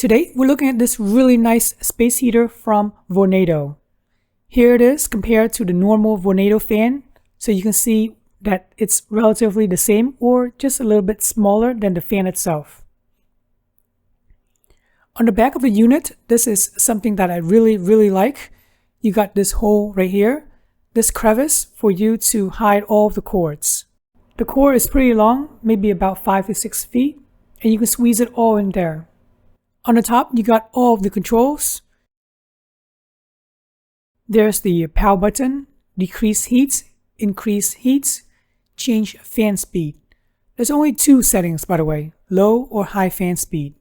Today, we're looking at this really nice space heater from Vornado. Here it is compared to the normal Vornado fan, so you can see that it's relatively the same or just a little bit smaller than the fan itself. On the back of the unit, this is something that I really like. You got this hole right here, this crevice for you to hide all of the cords. The cord is pretty long, maybe about 5 to 6 feet, and you can squeeze it all in there. On the top, you got all of the controls. There's the power button, decrease heat, increase heat, change fan speed. There's only 2 settings, by the way, low or high fan speed,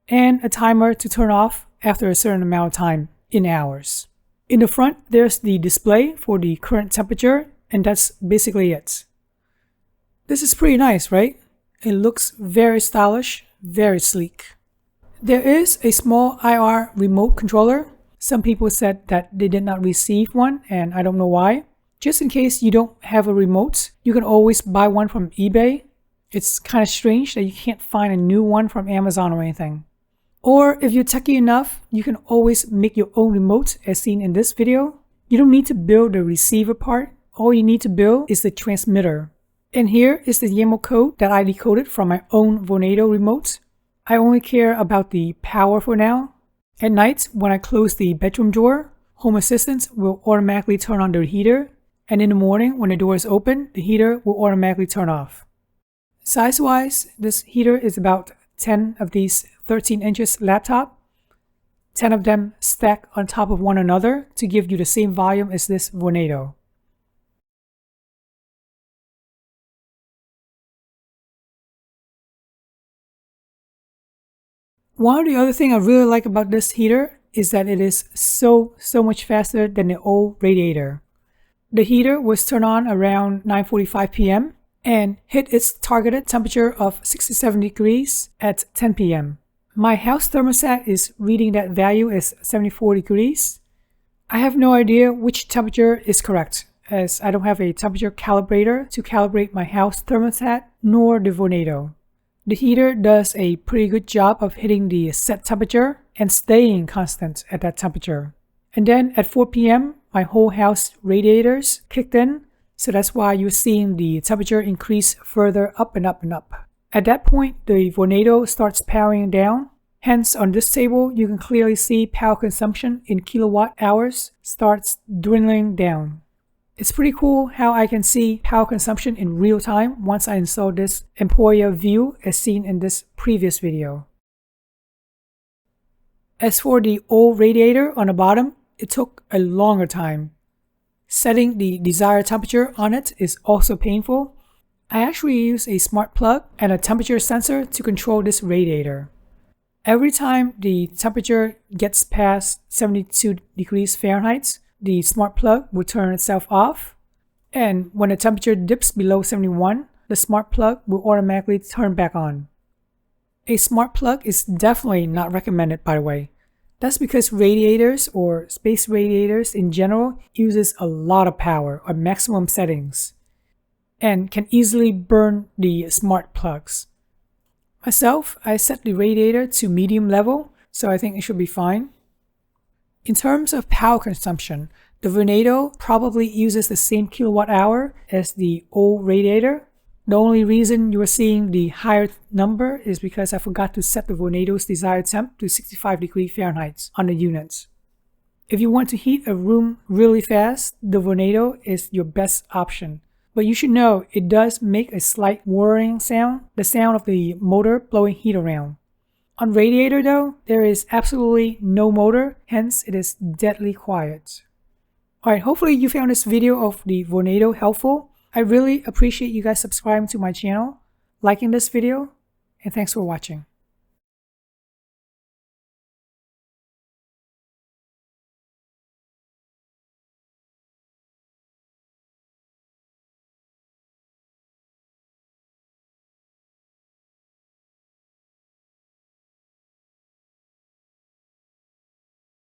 and a timer to turn off after a certain amount of time in hours. In the front, there's the display for the current temperature, and that's basically it. This is pretty nice, right? It looks very stylish, very sleek. There is a small IR remote controller. Some people said that they did not receive one, and I don't know why. Just in case you don't have a remote, you can always buy one from eBay. It's kind of strange that you can't find a new one from Amazon or anything. Or if you're techie enough, you can always make your own remote as seen in this video. You don't need to build the receiver part. All you need to build is the transmitter. And here is the YAML code that I decoded from my own Vornado remote. I only care about the power for now. At night, when I close the bedroom door, Home Assistant will automatically turn on the heater, and in the morning, when the door is open, the heater will automatically turn off. Size-wise, this heater is about 10 of these 13 inches laptop. 10 of them stack on top of one another to give you the same volume as this Vornado. One of the other things I really like about this heater is that it is so much faster than the old radiator. The heater was turned on around 9:45 p.m. and hit its targeted temperature of 67 degrees at 10 p.m. My house thermostat is reading that value as 74 degrees. I have no idea which temperature is correct, as I don't have a temperature calibrator to calibrate my house thermostat nor the Vornado. The heater does a pretty good job of hitting the set temperature and staying constant at that temperature. And then at 4 p.m., my whole house radiators kicked in, so that's why you're seeing the temperature increase further up and up and up. At that point, the Vornado starts powering down. Hence, on this table, you can clearly see power consumption in kilowatt hours starts dwindling down. It's pretty cool how I can see power consumption in real time once I install this Emporia view as seen in this previous video. As for the old radiator on the bottom, it took a longer time. Setting the desired temperature on it is also painful. I actually use a smart plug and a temperature sensor to control this radiator. Every time the temperature gets past 72 degrees Fahrenheit, the smart plug will turn itself off, and when the temperature dips below 71, the smart plug will automatically turn back on. A smart plug is definitely not recommended, by the way. That's because radiators or space radiators in general uses a lot of power on maximum settings and can easily burn the smart plugs. Myself, I set the radiator to medium level, so I think it should be fine. In terms of power consumption, the Vornado probably uses the same kilowatt hour as the old radiator. The only reason you are seeing the higher number is because I forgot to set the Vornado's desired temp to 65 degrees Fahrenheit on the unit. If you want to heat a room really fast, the Vornado is your best option. But you should know it does make a slight whirring sound, the sound of the motor blowing heat around. On radiator though, there is absolutely no motor, hence it is deadly quiet. Alright, hopefully you found this video of the Vornado helpful. I really appreciate you guys subscribing to my channel, liking this video, and thanks for watching.